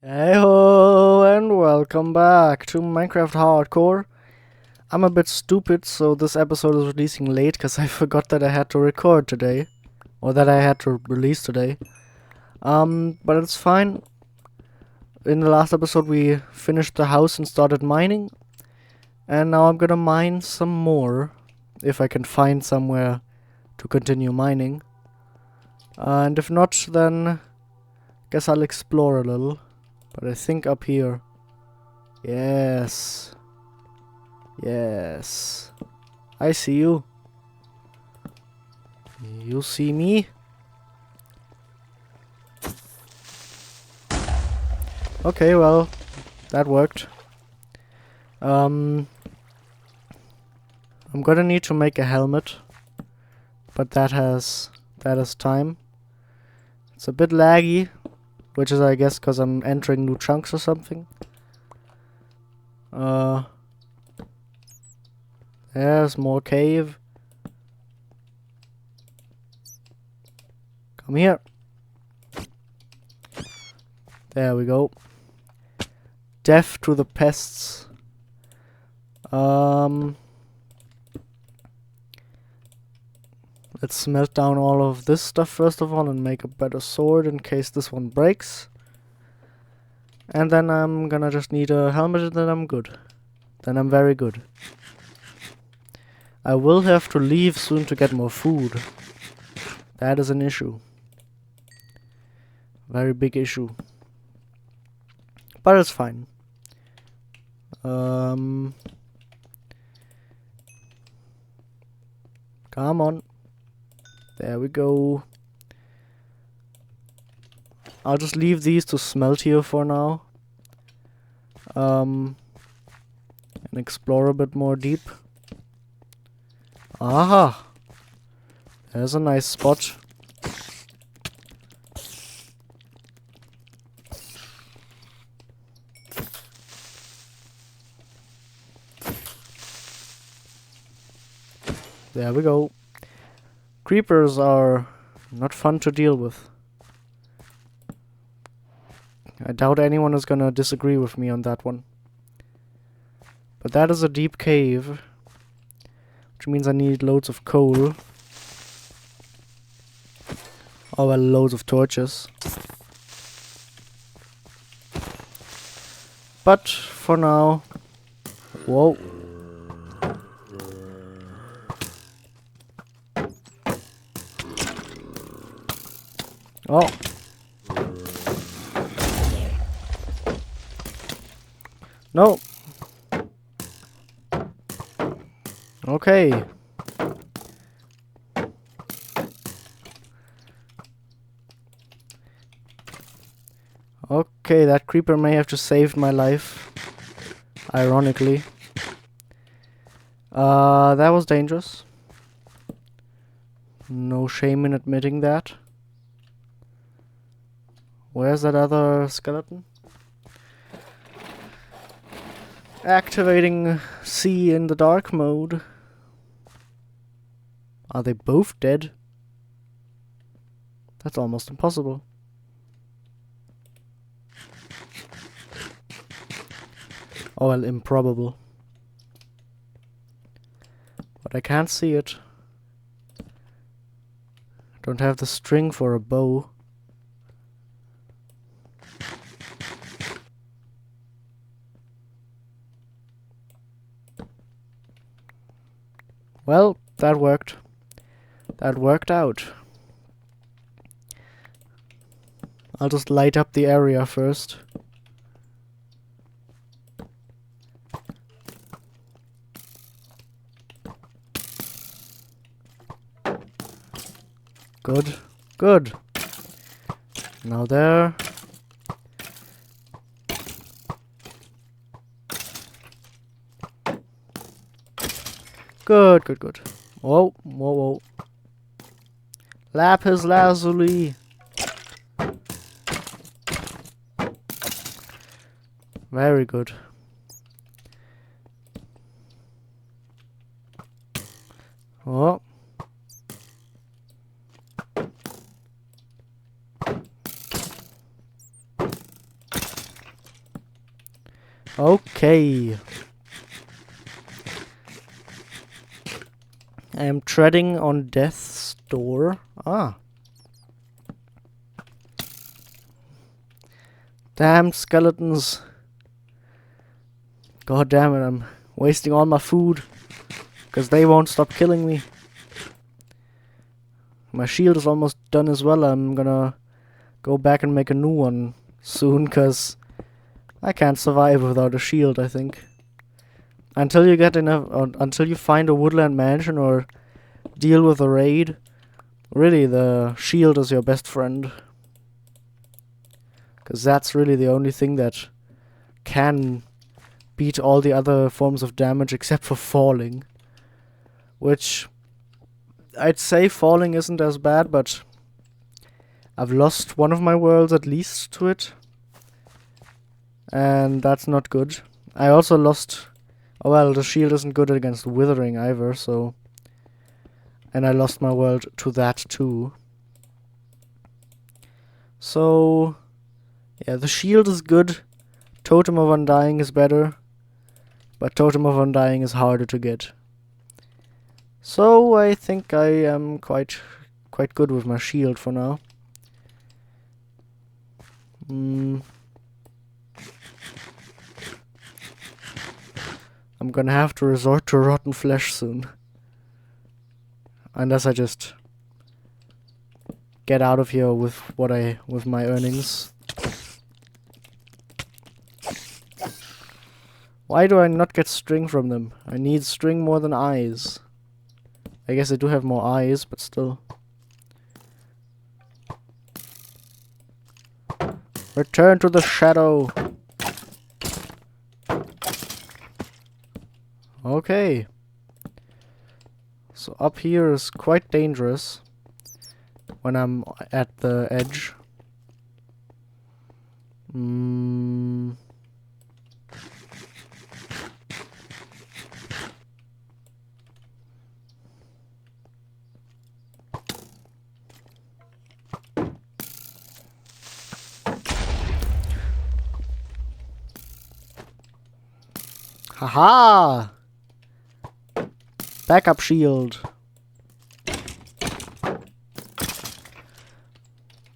Hey ho, and welcome back to Minecraft Hardcore. I'm a bit stupid, so this episode is releasing late because I forgot that I had to record today, or that I had to release today. But it's fine. In the last episode, we finished the house and started mining, and now I'm gonna mine some more, if I can find somewhere to continue mining. And if not, then guess I'll explore a little. But I think up here. Yes. Yes. I see you. You see me? Okay, well, that worked. I'm gonna need to make a helmet, but that has time. It's a bit laggy, which is I guess because I'm entering new chunks or something. There's more cave. Come here. There we go. Death to the pests. Let's melt down all of this stuff first of all and make a better sword in case this one breaks. And then I'm gonna just need a helmet and then I'm good. Then I'm very good. I will have to leave soon to get more food. That is an issue. Very big issue. But it's fine. Come on. There we go. I'll just leave these to smelt here for now. And explore a bit more deep. Aha! There's a nice spot. There we go. Creepers are not fun to deal with. I doubt anyone is gonna disagree with me on that one. But that is a deep cave, which means I need loads of coal. Oh well, loads of torches. But for now... Whoa. Oh. No. Okay. Okay, that creeper may have just saved my life. Ironically. That was dangerous. No shame in admitting that. Where's that other skeleton? Activating see in the dark mode. Are they both dead? That's almost impossible. Oh well, improbable. But I can't see it. Don't have the string for a bow. Well, that worked. That worked out. I'll just light up the area first. Good. Good. Now there. Good, good, good. Whoa, whoa, whoa. Lapis lazuli. Very good. Oh. Okay. I am treading on death's door. Ah. Damn skeletons. God damn it, I'm wasting all my food. Because they won't stop killing me. My shield is almost done as well. I'm gonna go back and make a new one soon, because I can't survive without a shield, I think. Until you get enough, until you find a woodland mansion or deal with a raid, really the shield is your best friend. Because that's really the only thing that can beat all the other forms of damage except for falling. Which, I'd say falling isn't as bad, but I've lost one of my worlds at least to it. And that's not good. I also lost... Oh well, the shield isn't good against withering either, so... And I lost my world to that too. So... Yeah, the shield is good. Totem of Undying is better. But Totem of Undying is harder to get. So I think I am quite good with my shield for now. I'm gonna have to resort to rotten flesh soon. Unless I just get out of here with my earnings. Why do I not get string from them? I need string more than eyes. I guess I do have more eyes, but still. Return to the shadow. Okay. So up here is quite dangerous when I'm at the edge. Haha! Backup shield.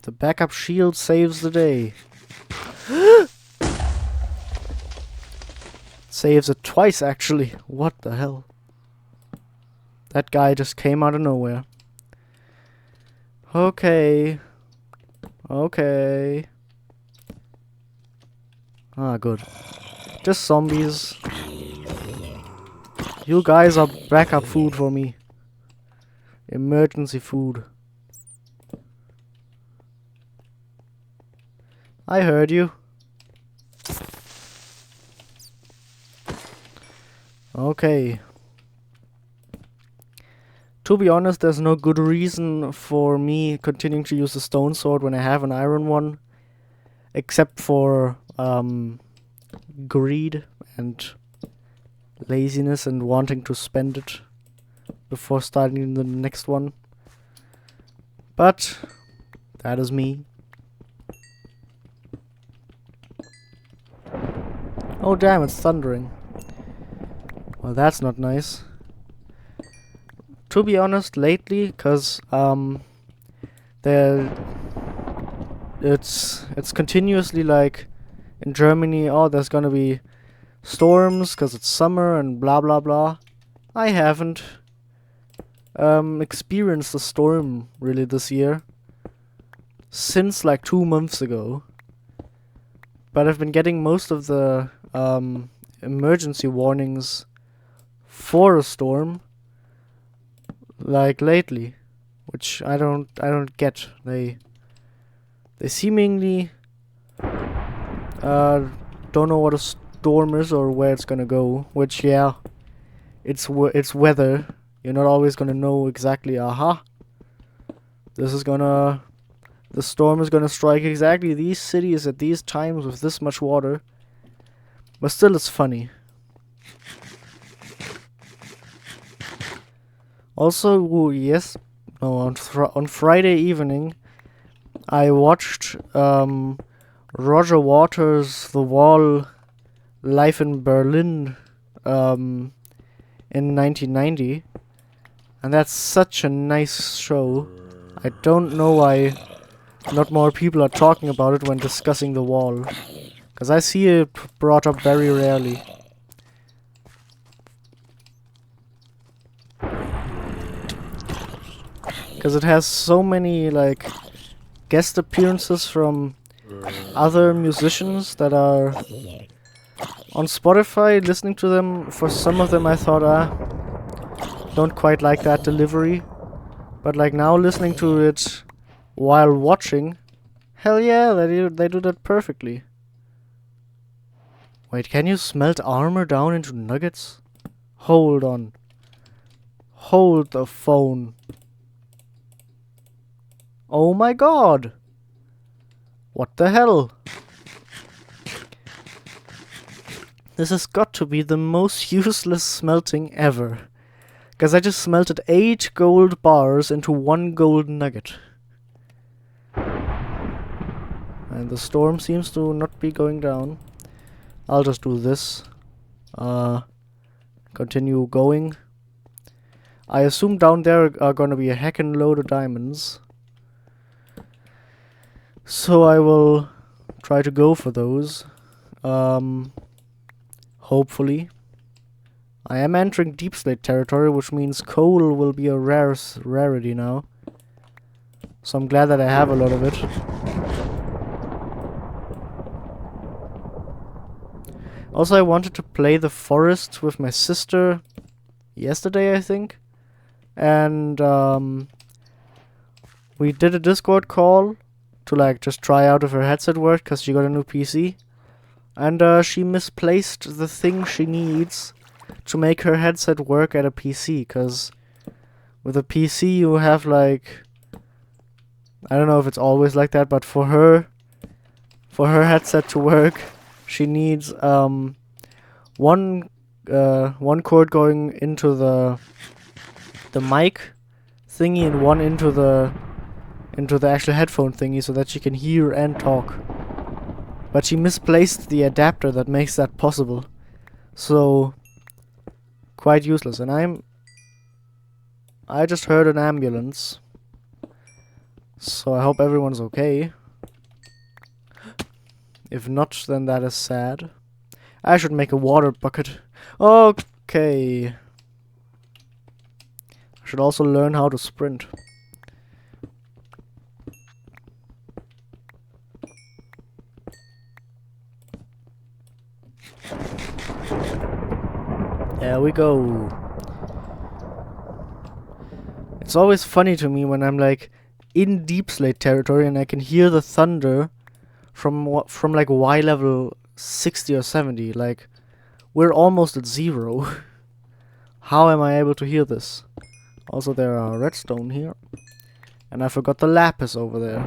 The backup shield saves the day. Saves it twice, actually. What the hell? That guy just came out of nowhere. Okay. Okay. Ah, good. Just zombies. You guys are backup food for me. Emergency food. I heard you. Okay. To be honest, there's no good reason for me continuing to use a stone sword when I have an iron one. Except for greed and laziness and wanting to spend it before starting the next one. But that is me. Oh damn, it's thundering. Well, that's not nice. To be honest, lately, cause it's continuously like in Germany. Oh, there's gonna be storms cause it's summer and blah blah blah. I haven't experienced a storm really this year since like 2 months ago. But I've been getting most of the emergency warnings for a storm like lately, which I don't get. They seemingly don't know what a storm is or where it's gonna go. Which yeah, it's weather. You're not always gonna know exactly. Aha, the storm is gonna strike exactly these cities at these times with this much water. But still, it's funny. Also, on Friday evening, I watched Roger Waters' The Wall Life in Berlin in 1990, and that's such a nice show. I don't know why not more people are talking about it when discussing The Wall, because I see it brought up very rarely. Because it has so many, like, guest appearances from other musicians that are on Spotify. Listening to them, for some of them I thought, don't quite like that delivery. But like now listening to it while watching, hell yeah, they do that perfectly. Wait, can you smelt armor down into nuggets? Hold on. Hold the phone. Oh my god! What the hell? This has got to be the most useless smelting ever. Because I just smelted 8 gold bars into 1 gold nugget. And the storm seems to not be going down. I'll just do this. Continue going. I assume down there are gonna be a heckin' load of diamonds. So I will try to go for those. Hopefully. I am entering Deep Slate territory, which means coal will be a rarity now. So I'm glad that I have a lot of it. Also, I wanted to play the forest with my sister yesterday, I think. And we did a Discord call to like just try out if her headset worked, because she got a new PC. And she misplaced the thing she needs to make her headset work at a PC, because with a PC you have like, I don't know if it's always like that, but for her headset to work, she needs one cord going into the mic thingy and one into the actual headphone thingy, so that she can hear and talk. But she misplaced the adapter that makes that possible. So quite useless. And I just heard an ambulance. So I hope everyone's okay. If not, then that is sad. I should make a water bucket. Okay. I should also learn how to sprint. There we go. It's always funny to me when I'm like in Deep Slate territory and I can hear the thunder from like Y level 60 or 70. Like, we're almost at 0. How am I able to hear this? Also, there are redstone here. And I forgot the lapis over there.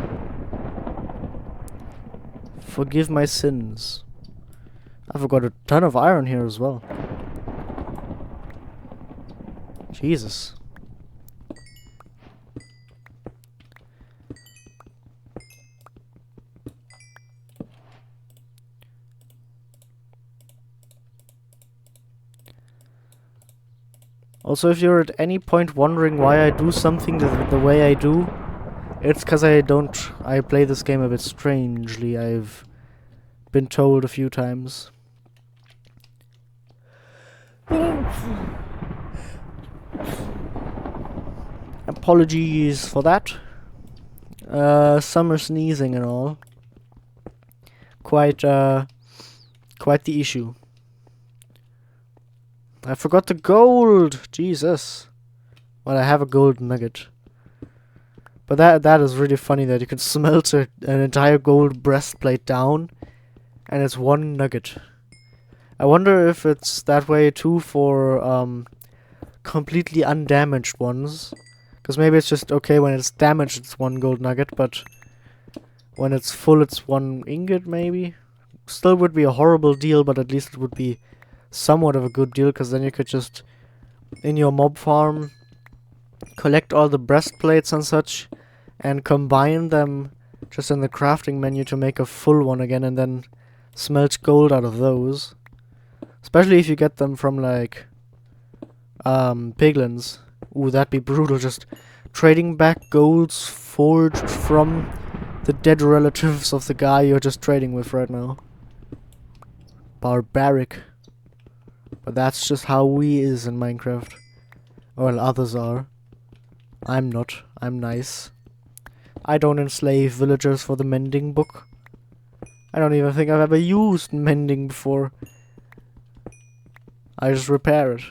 Forgive my sins. I forgot a ton of iron here as well. Jesus. Also, if you're at any point wondering why I do something the way I do, it's because I play this game a bit strangely, I've been told a few times. Apologies for that. Summer sneezing and all. Quite the issue. I forgot the gold! Jesus. Well, I have a gold nugget. But that is really funny that you can smelt an entire gold breastplate down, and it's 1 nugget. I wonder if it's that way too for completely undamaged ones. Because maybe it's just okay when it's damaged it's 1 gold nugget, but when it's full it's 1 ingot maybe? Still would be a horrible deal, but at least it would be somewhat of a good deal, because then you could just, in your mob farm, collect all the breastplates and such, and combine them just in the crafting menu to make a full one again, and then smelt gold out of those. Especially if you get them from, like, piglins. Ooh, that'd be brutal, just trading back golds forged from the dead relatives of the guy you're just trading with right now. Barbaric. But that's just how we is in Minecraft. Well, others are. I'm not. I'm nice. I don't enslave villagers for the mending book. I don't even think I've ever used mending before. I just repair it.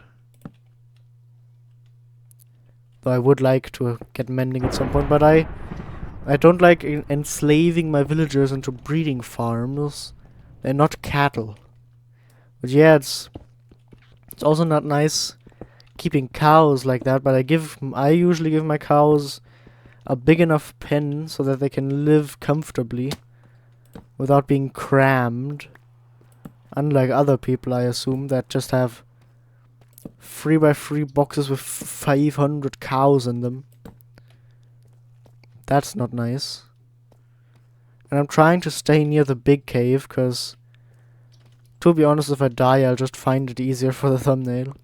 Though I would like to get mending at some point, but I don't like enslaving my villagers into breeding farms. They're not cattle. But yeah, it's also not nice keeping cows like that, but I usually give my cows a big enough pen so that they can live comfortably without being crammed. Unlike other people, I assume, that just have 3x3 boxes with 500 cows in them. That's not nice. And I'm trying to stay near the big cave, because, to be honest, if I die, I'll just find it easier for the thumbnail.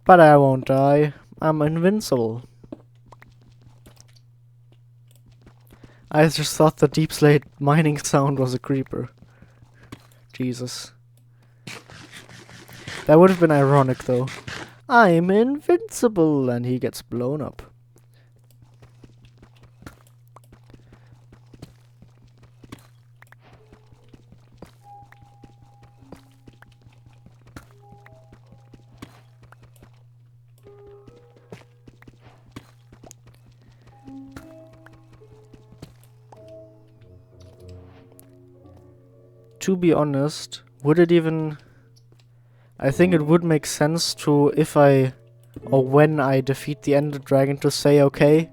But I won't die. I'm invincible. I just thought the deep slate mining sound was a creeper. Jesus. That would have been ironic, though. I'm invincible, and he gets blown up. To be honest, would it even... I think it would make sense to, if I, or when I defeat the Ender Dragon, to say, okay,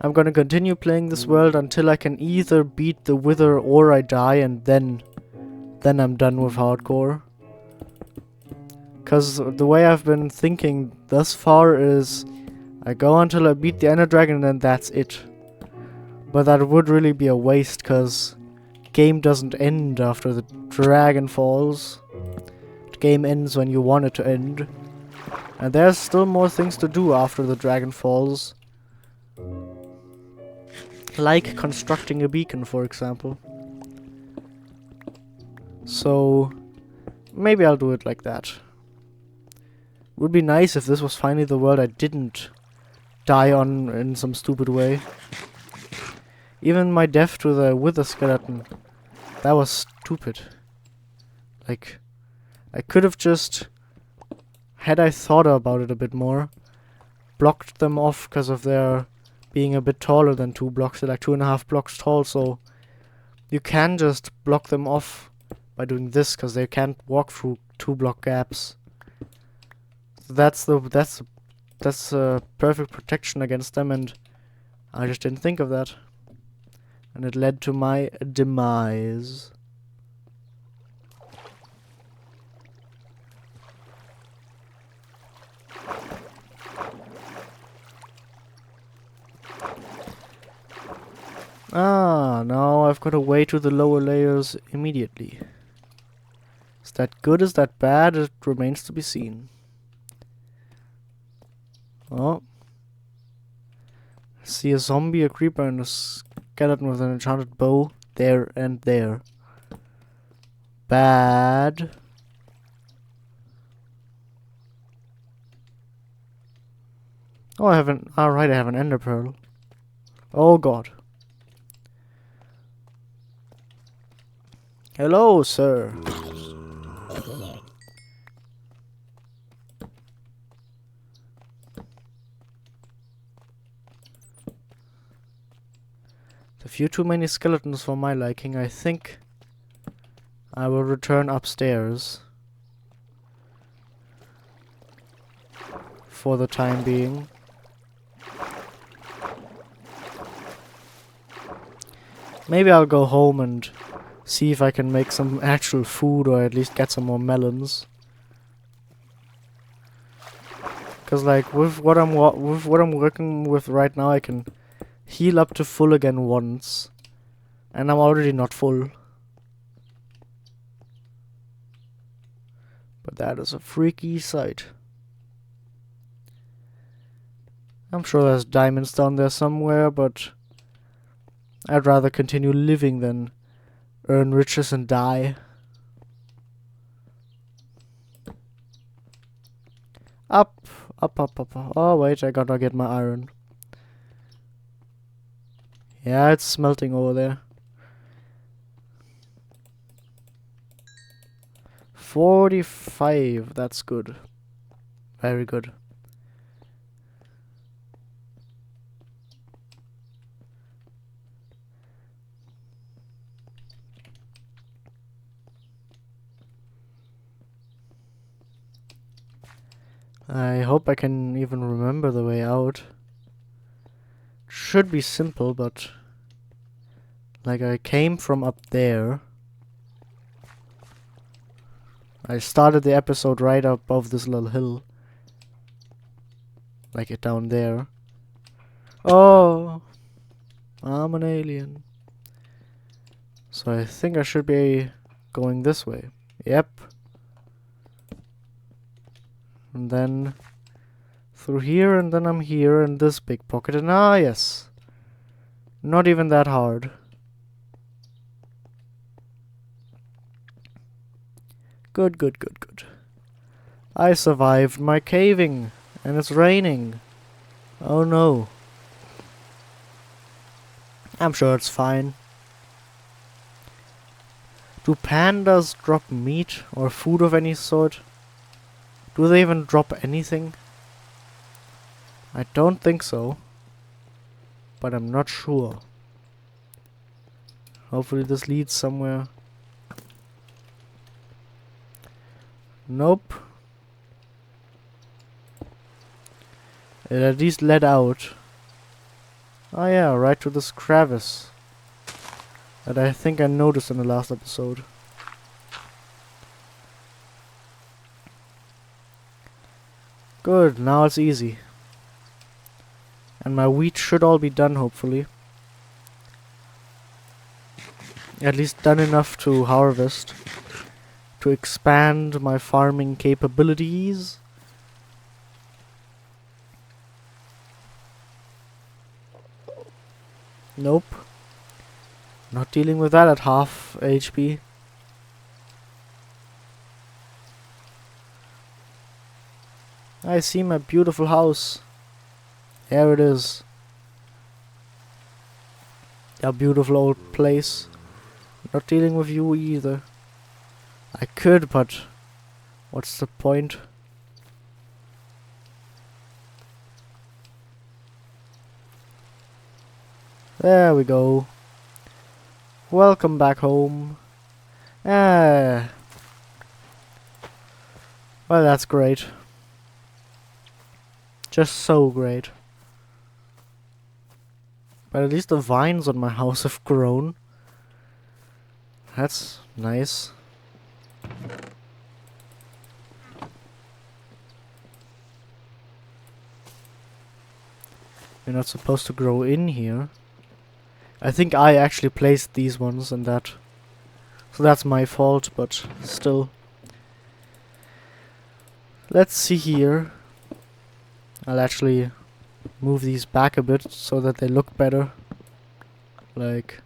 I'm gonna continue playing this world until I can either beat the Wither or I die, and then I'm done with hardcore. Cause the way I've been thinking thus far is, I go until I beat the Ender Dragon and then that's it. But that would really be a waste, cause game doesn't end after the dragon falls. The game ends when you want it to end. And there's still more things to do after the dragon falls. Like constructing a beacon, for example. So, maybe I'll do it like that. Would be nice if this was finally the world I didn't die on in some stupid way. Even my death to the Wither skeleton, that was stupid. Like, I could have just, had I thought about it a bit more, blocked them off because of their being a bit taller than 2 blocks. They're like 2.5 blocks tall, so you can just block them off by doing this, because they can't walk through 2 block gaps. So that's perfect protection against them, and I just didn't think of that. And it led to my demise. Ah, now I've got to way to the lower layers immediately. Is that good? Is that bad? It remains to be seen. Oh. I see a zombie, a creeper, and a skeleton with an enchanted bow there and there. Bad. Oh, I have an... Alright, I have an ender pearl. Oh god. Hello, sir. A few too many skeletons for my liking. I think I will return upstairs for the time being. Maybe I'll go home and see if I can make some actual food, or at least get some more melons. Cause like with what I'm working with right now, I can heal up to full again once, and I'm already not full. But that is a freaky sight. I'm sure there's diamonds down there somewhere, but I'd rather continue living than earn riches and die. Up, up, up, up, up. Oh wait, I gotta get my iron. Yeah, it's smelting over there. 45, that's good. Very good. I hope I can even remember the way out. Should be simple, but like I came from up there. I started the episode right above this little hill. Like it down there. Oh, I'm an alien. So I think I should be going this way. Yep. And then through here, and then I'm here in this big pocket. And yes. Not even that hard. Good, good, good, good. I survived my caving, and it's raining. Oh no. I'm sure it's fine. Do pandas drop meat or food of any sort? Do they even drop anything? I don't think so. But I'm not sure. Hopefully this leads somewhere. Nope. It at least led out. Oh yeah, right to this crevice that I think I noticed in the last episode. Good, now it's easy. And my wheat should all be done, hopefully. At least done enough to harvest. To expand my farming capabilities. Nope. Not dealing with that at half HP. I see my beautiful house. There it is. A beautiful old place. Not dealing with you either. I could, but what's the point? There we go. Welcome back home. Ah. Well, that's great. Just so great. But at least the vines on my house have grown. That's nice. You're not supposed to grow in here. I think I actually placed these ones and that. So that's my fault, but still. Let's see here. I'll actually move these back a bit so that they look better. Like.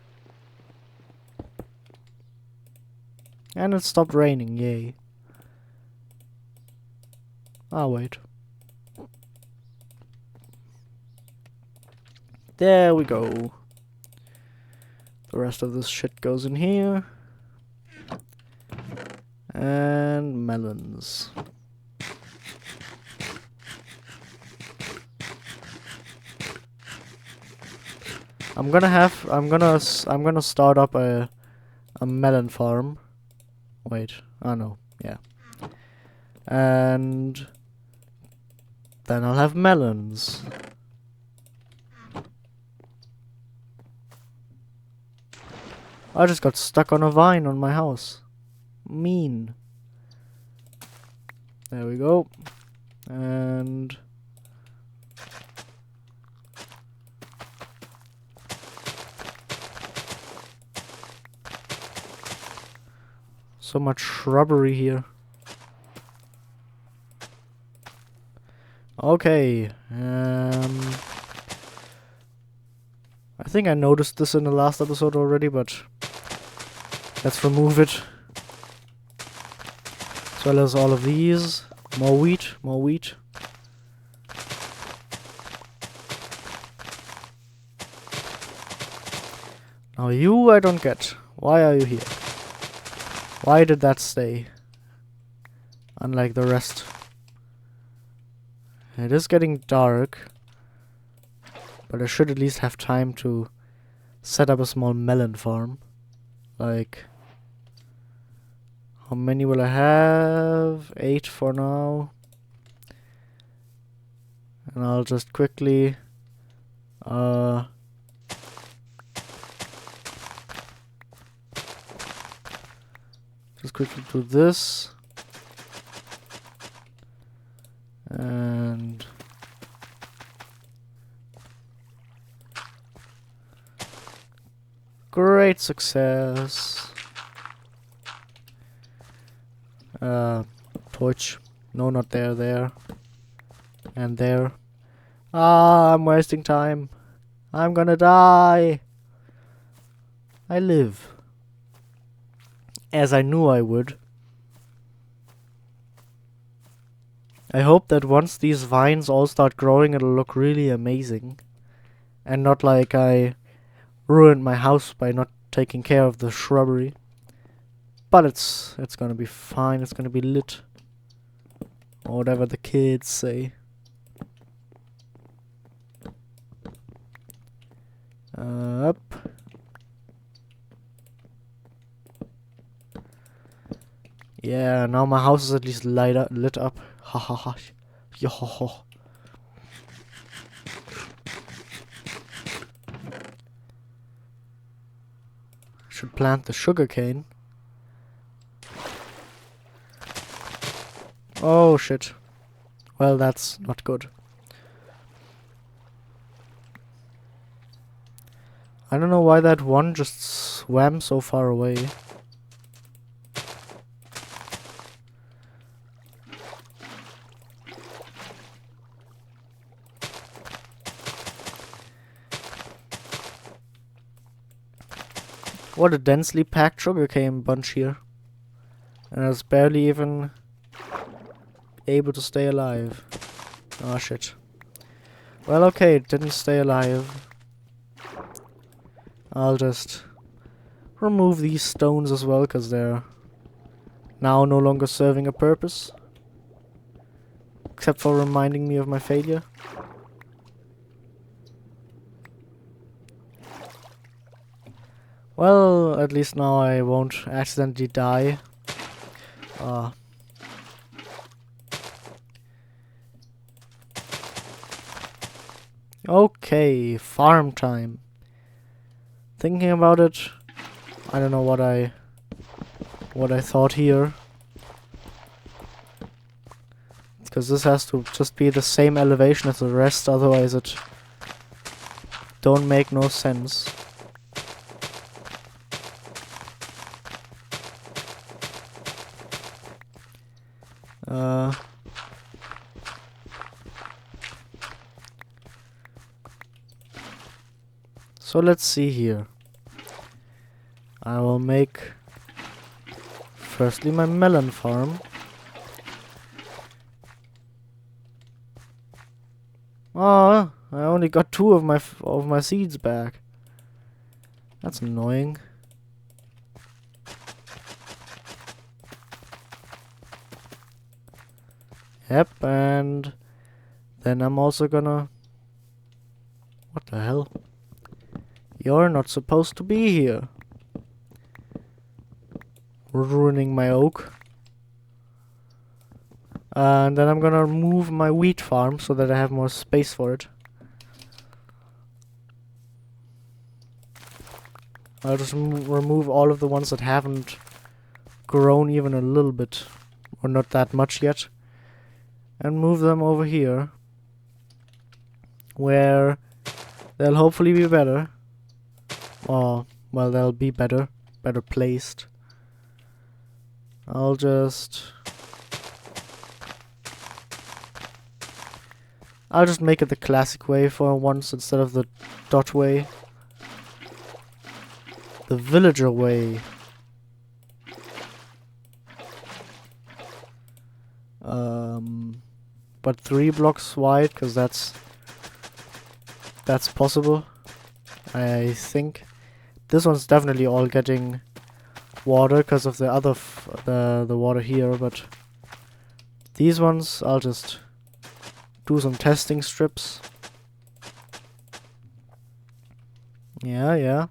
And it stopped raining, yay. Ah, wait. There we go. The rest of this shit goes in here. And melons. I'm gonna start up a melon farm. Wait, oh no, yeah. And then I'll have melons. I just got stuck on a vine on my house. Mean. There we go. And so much shrubbery here. Okay. I think I noticed this in the last episode already, but let's remove it. As well as all of these. More wheat, more wheat. Now you I don't get. Why are you here? Why did that stay? Unlike the rest. It is getting dark. But I should at least have time to set up a small melon farm. Like, how many will I have? 8 for now. And I'll just quickly do this. And great success. Torch. No, not there, there. And there. Ah, I'm wasting time. I'm gonna die. I live. As I knew I would. I hope that once these vines all start growing, it'll look really amazing. And not like I ruined my house by not taking care of the shrubbery. But it's gonna be fine, it's gonna be lit. Or whatever the kids say. Up. Yeah, now my house is at least lit up. Ha ha ha. Yo ho ho. Should plant the sugarcane. Oh shit. Well, that's not good. I don't know why that one just swam so far away. What a densely packed sugarcane bunch here. And it's barely even able to stay alive. Oh shit. Well, okay, it didn't stay alive. I'll just remove these stones as well, because they're now no longer serving a purpose. Except for reminding me of my failure. Well, at least now I won't accidentally die. Okay, farm time. Thinking about it, I don't know what I thought here. Because this has to just be the same elevation as the rest, otherwise it don't make no sense. So let's see here. I will make firstly my melon farm. Ah, I only got 2 of my seeds back. That's annoying. Yep, and then I'm also gonna... What the hell? You're not supposed to be here. Ruining my oak. And then I'm gonna remove my wheat farm so that I have more space for it. I'll just remove all of the ones that haven't grown even a little bit. Or not that much yet. And move them over here. Where they'll hopefully be better. Or, well, they'll be better placed. I'll just I'll just make it the classic way for once instead of the dot way. The villager way. But 3 blocks wide, because that's possible. I think this one's definitely all getting water because of the other the water here, but these ones I'll just do some testing strips. Yeah.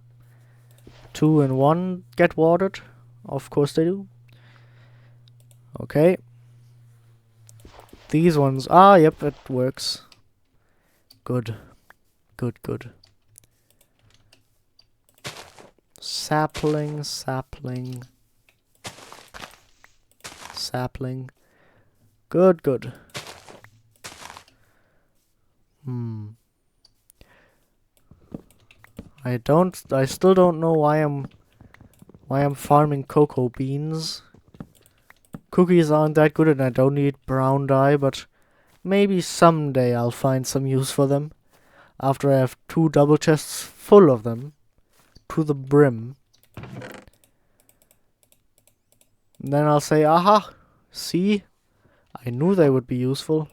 2 and 1 get watered. Of course they do. Okay. These ones, yep, it works. Good. Sapling. Good. I still don't know why I'm farming cocoa beans. Cookies aren't that good and I don't need brown dye, but maybe someday I'll find some use for them. After I have 2 double chests full of them. To the brim. And then I'll say, aha! See? I knew they would be useful.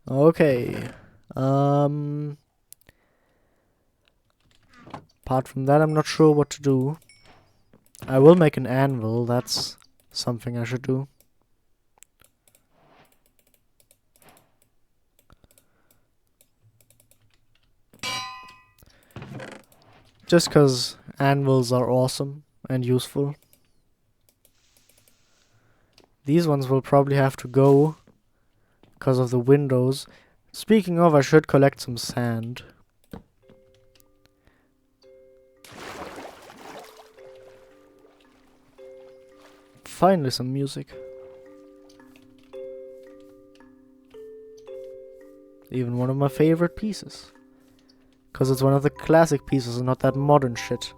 Okay. Apart from that, I'm not sure what to do. I will make an anvil, that's something I should do. Just because anvils are awesome and useful. These ones will probably have to go because of the windows. Speaking of, I should collect some sand. Finally some music. Even one of my favorite pieces. Because it's one of the classic pieces and not that modern shit.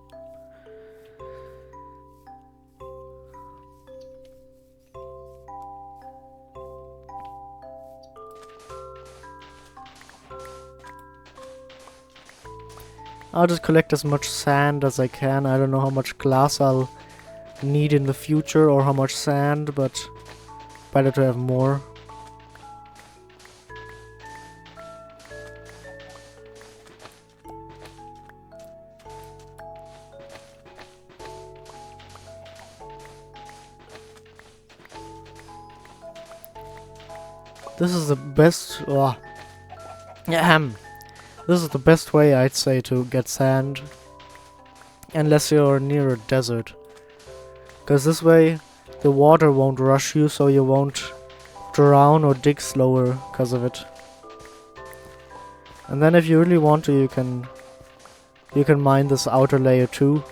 I'll just collect as much sand as I can. I don't know how much glass I'll need in the future or how much sand, but better to have more. This is the best. This is the best way, I'd say, to get sand. Unless you're near a desert. Because this way, the water won't rush you, so you won't drown or dig slower because of it. And then if you really want to, you can mine this outer layer too.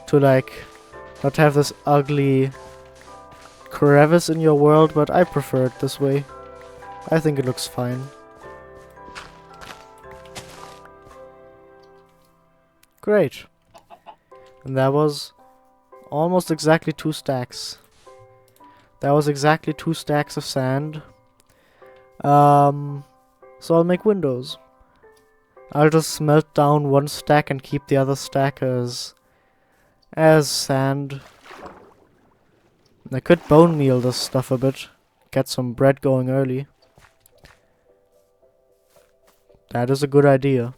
To like, not have this ugly crevice in your world, but I prefer it this way. I think it looks fine. Great. And that was almost exactly 2 stacks. That was exactly 2 stacks of sand. So I'll make windows. I'll just smelt down 1 stack and keep the other stack as sand. I could bone meal this stuff a bit. Get some bread going early. That is a good idea.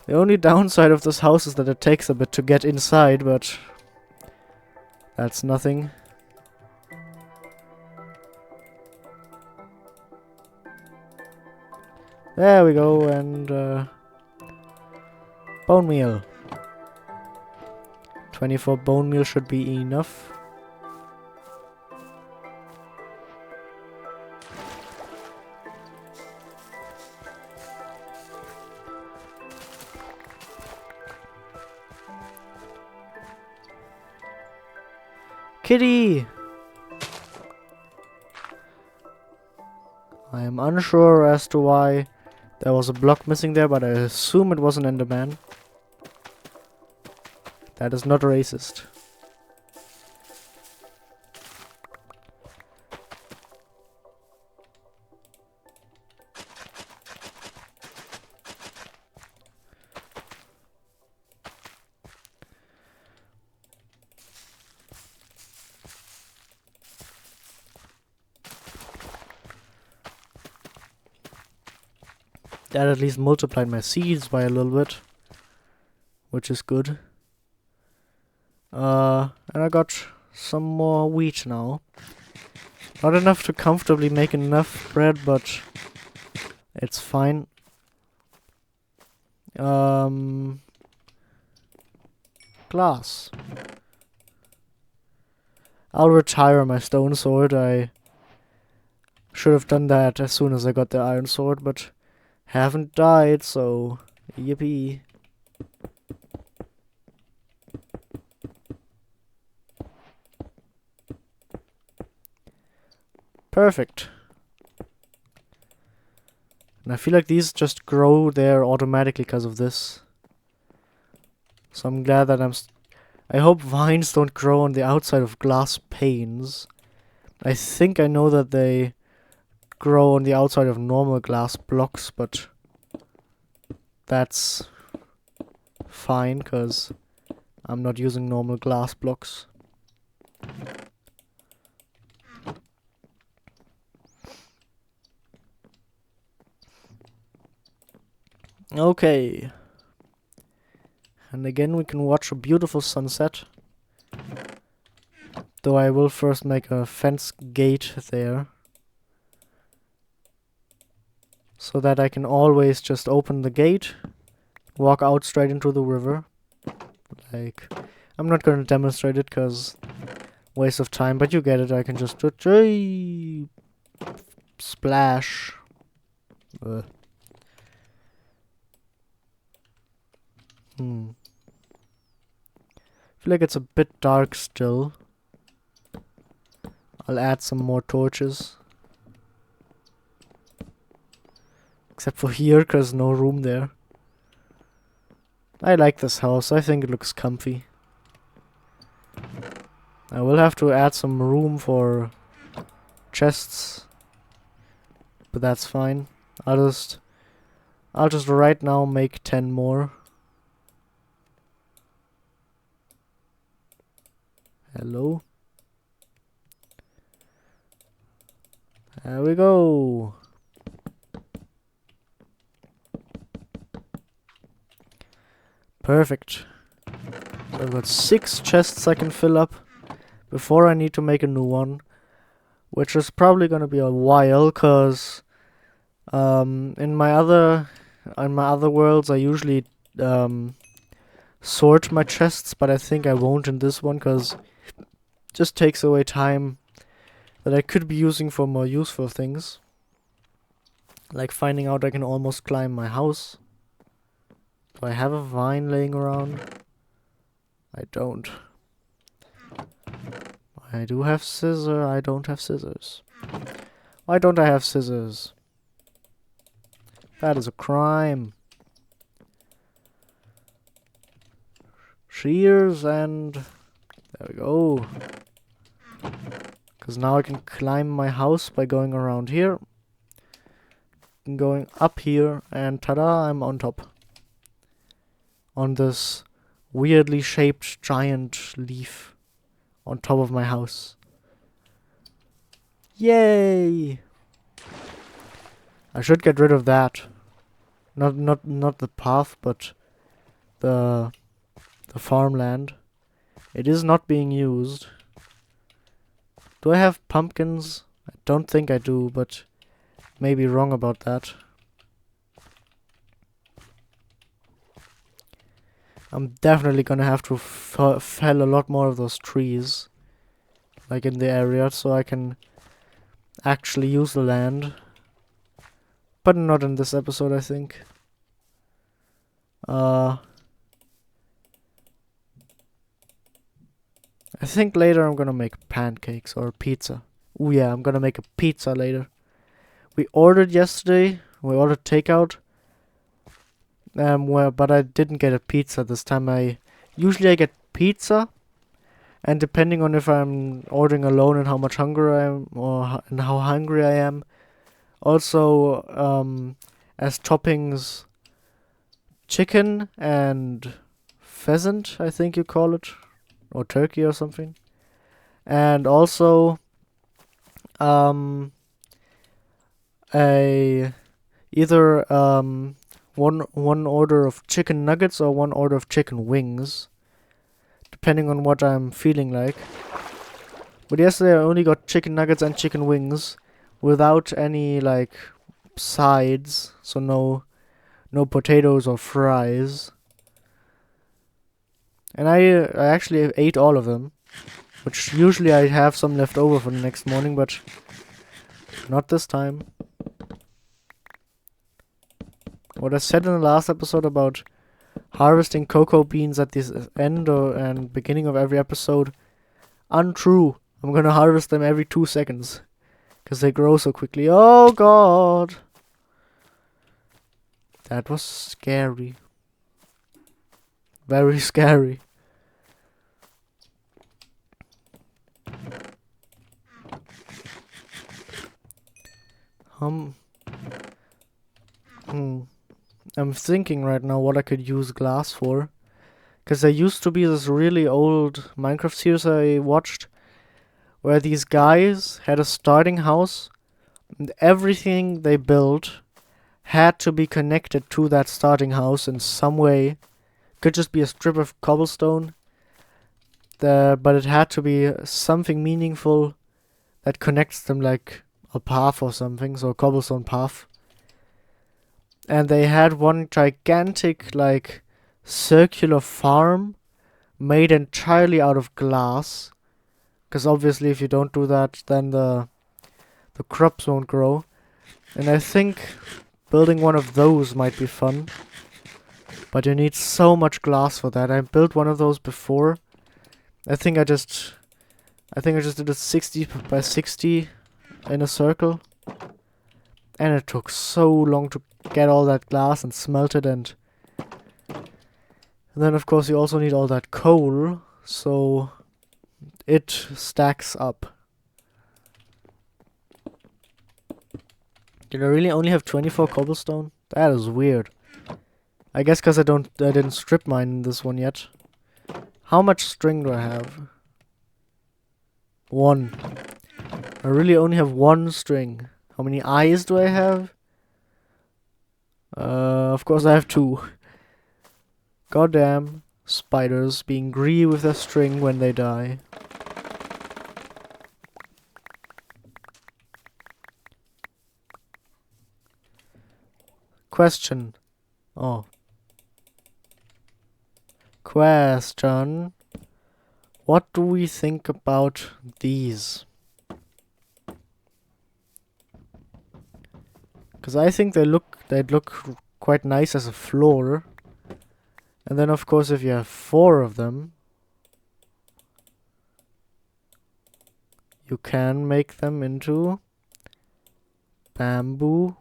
The only downside of this house is that it takes a bit to get inside, but that's nothing. There we go, and bone meal. 24 bone meal should be enough. Kitty! I am unsure as to why There was a block missing there, but I assume it was an Enderman. That is not racist. That at least multiplied my seeds by a little bit, which is good. And I got some more wheat now. Not enough to comfortably make enough bread, but it's fine. Glass. I'll retire my stone sword. I should have done that as soon as I got the iron sword, but haven't died, so yippee. Perfect. And I feel like these just grow there automatically because of this. So I'm glad that I hope vines don't grow on the outside of glass panes. I think I know that they grow on the outside of normal glass blocks, but that's fine because I'm not using normal glass blocks. Okay. And again we can watch a beautiful sunset. Though I will first make a fence gate there. So that I can always just open the gate, walk out straight into the river. Like, I'm not gonna demonstrate it because waste of time, but you get it. I can just splash. I feel like it's a bit dark still. I'll add some more torches. Except for here, because no room there. I like this house. I think it looks comfy. I will have to add some room for chests. But that's fine. I'll just right now make 10 more. Hello? There we go. Perfect. So I've got 6 chests I can fill up before I need to make a new one, which is probably gonna be a while, cause in my other worlds I usually sort my chests, but I think I won't in this one, cause it just takes away time that I could be using for more useful things, like finding out I can almost climb my house. Do I have a vine laying around? I don't. I do have scissors. I don't have scissors. Why don't I have scissors? That is a crime. Shears and... there we go. Because now I can climb my house by going around here. And going up here, and ta-da, I'm on top. On this weirdly shaped giant leaf on top of my house. Yay! I should get rid of that. Not the path, but the farmland. It is not being used. Do I have pumpkins? I don't think I do, but may be wrong about that. I'm definitely gonna have to fell a lot more of those trees, like in the area, so I can actually use the land. But not in this episode, I think. I think later I'm gonna make pancakes or pizza. Oh yeah, I'm gonna make a pizza later. We ordered yesterday, we ordered takeout, But I didn't get a pizza this time. Usually I get pizza, and depending on if I'm ordering alone and how much hunger I am, and how hungry I am, also as toppings, chicken and pheasant, I think you call it, or turkey or something, and also a either one order of chicken nuggets or one order of chicken wings, depending on what I'm feeling like. But yesterday I only got chicken nuggets and chicken wings without any like sides, so no potatoes or fries. And I actually ate all of them, which usually I have some left over for the next morning, but not this time. What I said in the last episode about harvesting cocoa beans at the end and beginning of every episode, untrue. I'm gonna harvest them every 2 seconds, because they grow so quickly. Oh god! That was scary. Very scary. I'm thinking right now what I could use glass for. Because there used to be this really old Minecraft series I watched, where these guys had a starting house, and everything they built had to be connected to that starting house in some way. Could just be a strip of cobblestone, but it had to be something meaningful that connects them, like a path or something, so a cobblestone path. And they had one gigantic, like, circular farm made entirely out of glass. Because obviously if you don't do that, then the crops won't grow. And I think building one of those might be fun. But you need so much glass for that. I built one of those before. I think I just did a 60 by 60 in a circle. And it took so long to get all that glass and smelt it, and then of course you also need all that coal, so it stacks up. Did I really only have 24 cobblestone? That is weird. I guess because I didn't strip mine this one yet. How much string do I have? 1. I really only have 1 string. How many eyes do I have? Of course I have 2. Goddamn spiders being greedy with their string when they die. Question. Oh. Question. What do we think about these? Because I think they'd look quite nice as a floor. And then of course if you have 4 of them, you can make them into bamboo.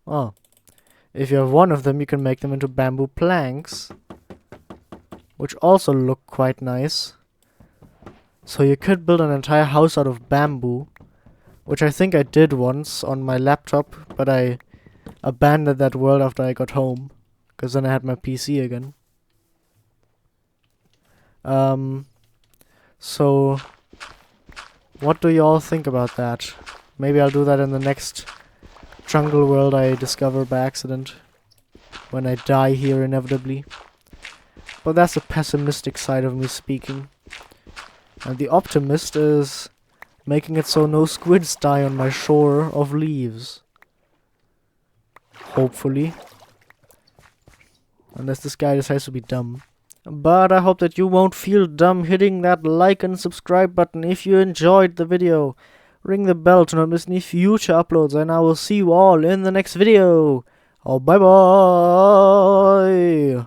Oh. If you have 1 of them, you can make them into bamboo planks, which also look quite nice. So you could build an entire house out of bamboo, which I think I did once on my laptop, but I abandoned that world after I got home, because then I had my PC again. So what do y'all think about that? Maybe I'll do that in the next jungle world I discover by accident, when I die here inevitably. But that's the pessimistic side of me speaking. And the optimist is making it so no squids die on my shore of leaves. Hopefully. Unless this guy decides to be dumb. But I hope that you won't feel dumb hitting that like and subscribe button if you enjoyed the video. Ring the bell to not miss any future uploads, and I will see you all in the next video. Oh, bye bye!